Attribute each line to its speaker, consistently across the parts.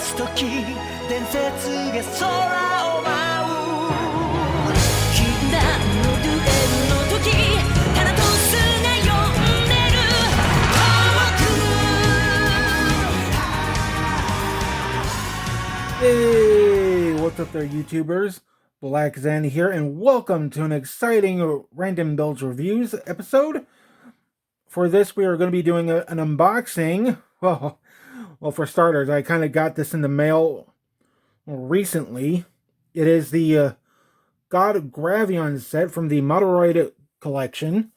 Speaker 1: す時伝説が空を舞う禁断のデュエルの時タナトスが呼んでる
Speaker 2: Hey, what's up there, YouTubers? Black Zen here, and welcome to an exciting Random Builds Reviews episode. For this, we are going to be doing an unboxing. Well, for starters, I kind of got this in the mail recently. It is the God of Gravion set from the Moderoid collection.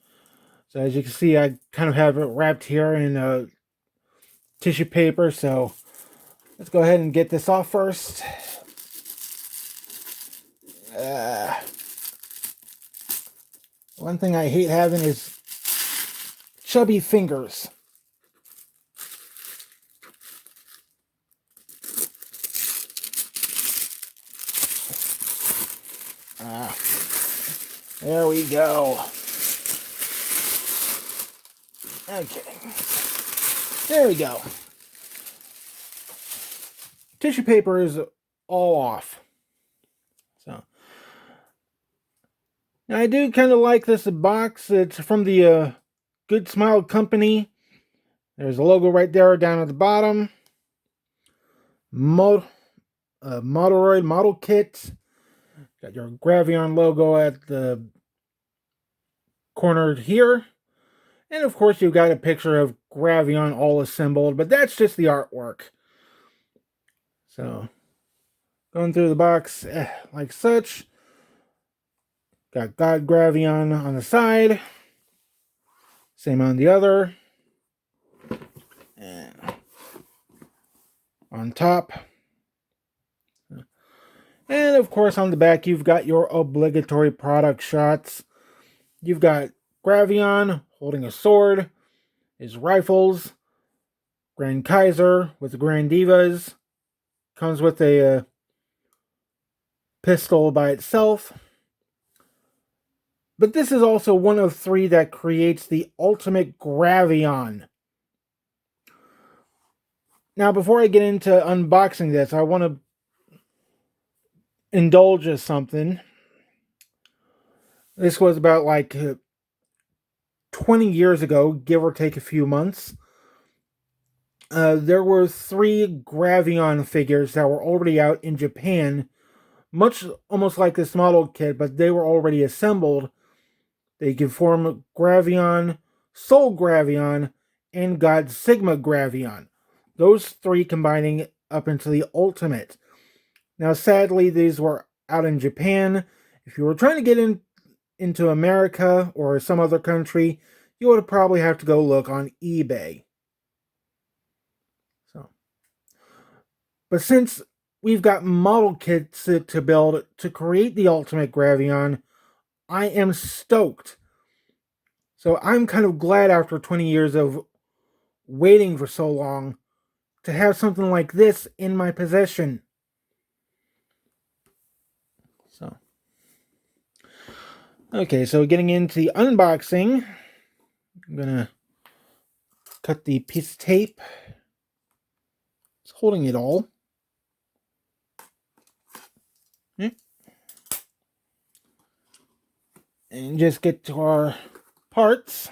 Speaker 2: So as you can see, I kind of have it wrapped here in tissue paper, so let's go ahead and get this off first. One thing I hate having is chubby fingers. There we go. Okay. There we go. Tissue paper is all off. So now I do kind of like this box. It's from the Good Smile Company. There's a logo right there down at the bottom. Moderoid model kit. Got your Gravion logo at the corner here. And of course you've got a picture of Gravion all assembled, but that's just the artwork. So, going through the box like such. Got God Gravion on the side. Same on the other. And on top. And of course on the back you've got your obligatory product shots. You've got Gravion holding a sword, his rifles, Grand Kaiser with the Grand Divas. Comes with a pistol by itself. But this is also one of three that creates the ultimate Gravion. Now, before I get into unboxing this, I want to indulge in something. This was about like 20 years ago, give or take a few months. There were 3 Gravion figures that were already out in Japan, almost like this model kit, but they were already assembled. They could form Gravion, Soul Gravion, and God Sigma Gravion. Those 3 combining up into the ultimate. Now, sadly, these were out in Japan. If you were trying to get into America or some other country, you would probably have to go look on eBay. But since we've got model kits to build to create the ultimate Gravion, I am stoked. So I'm kind of glad after 20 years of waiting for so long to have something like this in my possession. Okay, so getting into the unboxing, I'm gonna cut the piece of tape. It's holding it all. And just get to our parts.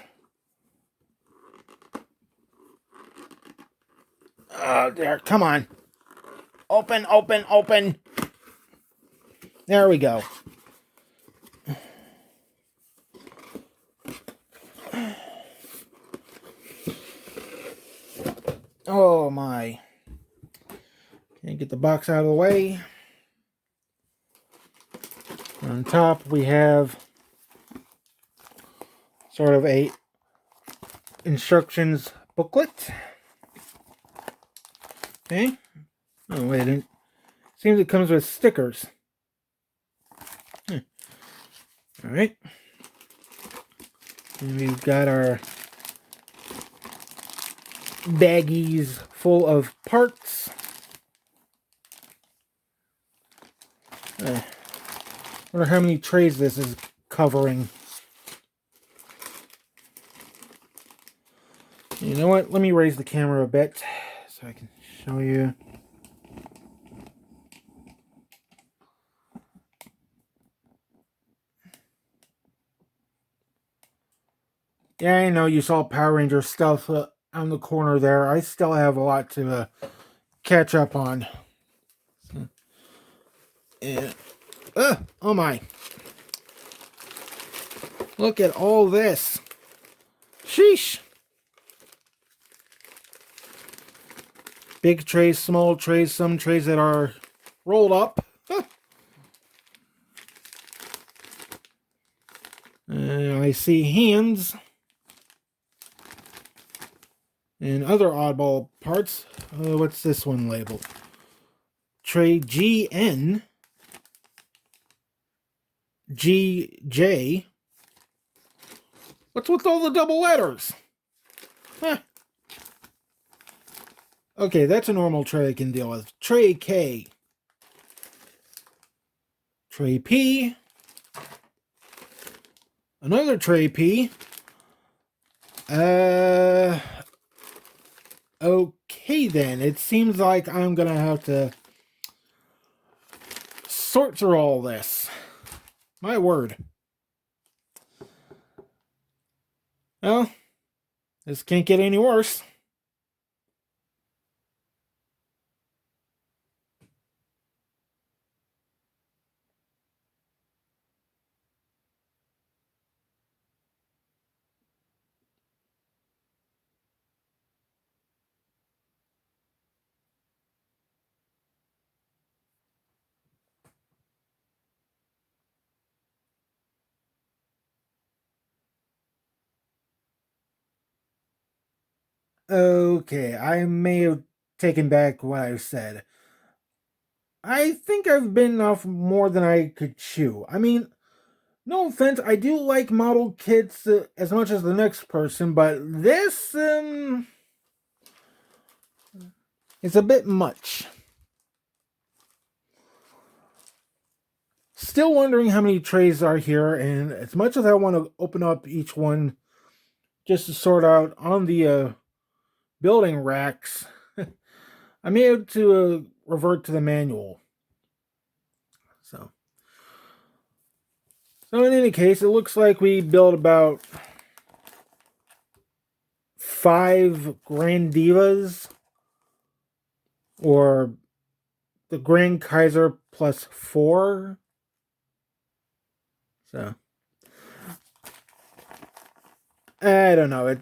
Speaker 2: There, come on. Open, open, open. There we go. Oh my. Okay, get the box out of the way. On top we have sort of a instructions booklet. Okay. Oh wait, it seems it comes with stickers. Alright. And we've got our baggies full of parts. Wonder how many trays this is covering. You know what? Let me raise the camera a bit so I can show you. Yeah, I know you saw Power Ranger stuff on the corner there. I still have a lot to catch up on. And, oh my. Look at all this. Sheesh. Big trays, small trays, some trays that are rolled up. I see hands and other oddball parts. What's this one labeled? Tray GN, GJ. What's with all the double letters? Huh. Okay, that's a normal tray I can deal with. Tray K. Tray P. Another tray P. Okay then. It seems like I'm gonna have to sort through all this. My word. Well, this can't get any worse. Okay, I may have taken back what I said. I think I've bitten off more than I could chew. I mean, no offense, I do like model kits as much as the next person, but this, is a bit much. Still wondering how many trays are here, and as much as I want to open up each one just to sort out on the building racks, I may have to revert to the manual. So in any case, it looks like we built about 5 Grand Divas, or the Grand Kaiser plus 4. So I don't know.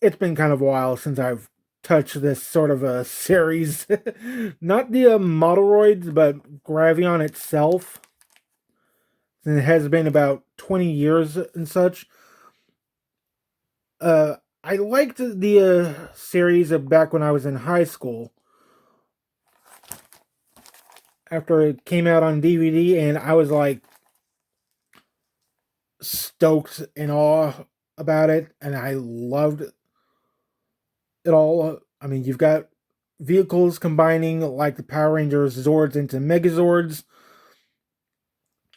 Speaker 2: It's been kind of a while since I've touched this sort of a series. Not the Moderoids, but Gravion itself. And it has been about 20 years and such. I liked the series back when I was in high school. After it came out on DVD, and I was like stoked in awe about it, and I loved it all. I mean, you've got vehicles combining like the Power Rangers Zords into Megazords.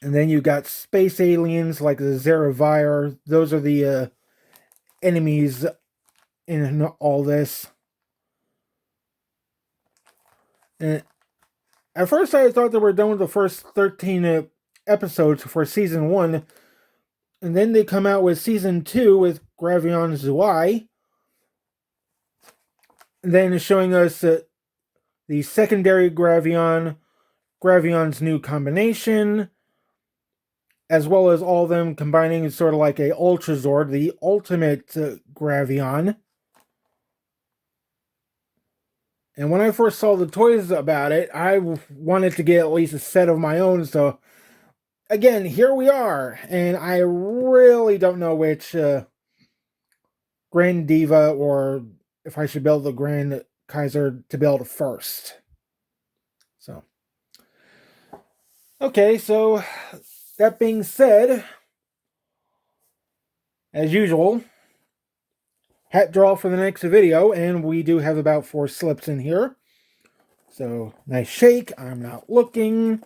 Speaker 2: And then you've got space aliens like the Zeravire. Those are the enemies in all this. And at first I thought they were done with the first 13 episodes for season 1. And then they come out with season 2 with Gravion Zwei. And then showing us the secondary Gravion, Gravion's new combination, as well as all of them combining sort of like a Ultra Zord, the ultimate Gravion. And when I first saw the toys about it, I wanted to get at least a set of my own. So, again, here we are. And I really don't know which Grand Diva, or if I should build the Grand Kaiser to build first. So, okay, so that being said, as usual, hat draw for the next video, and we do have about 4 slips in here. So, nice shake. I'm not looking.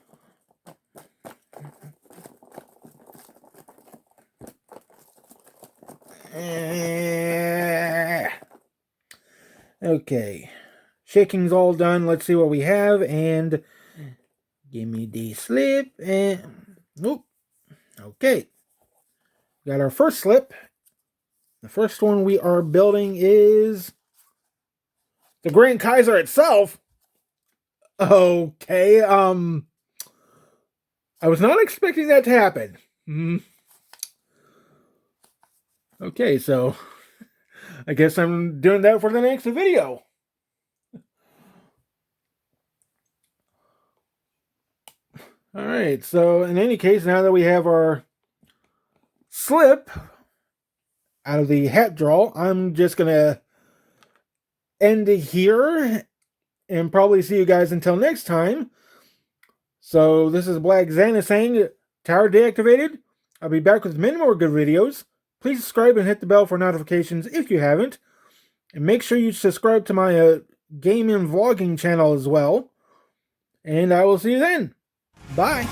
Speaker 2: Okay. Shaking's all done. Let's see what we have, and give me the slip, and nope. Okay. Got our first slip, The first one we are building is the Grand Kaiser itself. Okay, I was not expecting that to happen. Okay, so I guess I'm doing that for the next video. Alright, so in any case, now that we have our slip out of the hat draw, I'm just going to end it here and probably see you guys until next time. So this is Black Xana saying, tower deactivated. I'll be back with many more good videos. Please subscribe and hit the bell for notifications if you haven't. And make sure you subscribe to my game and vlogging channel as well. And I will see you then. Bye.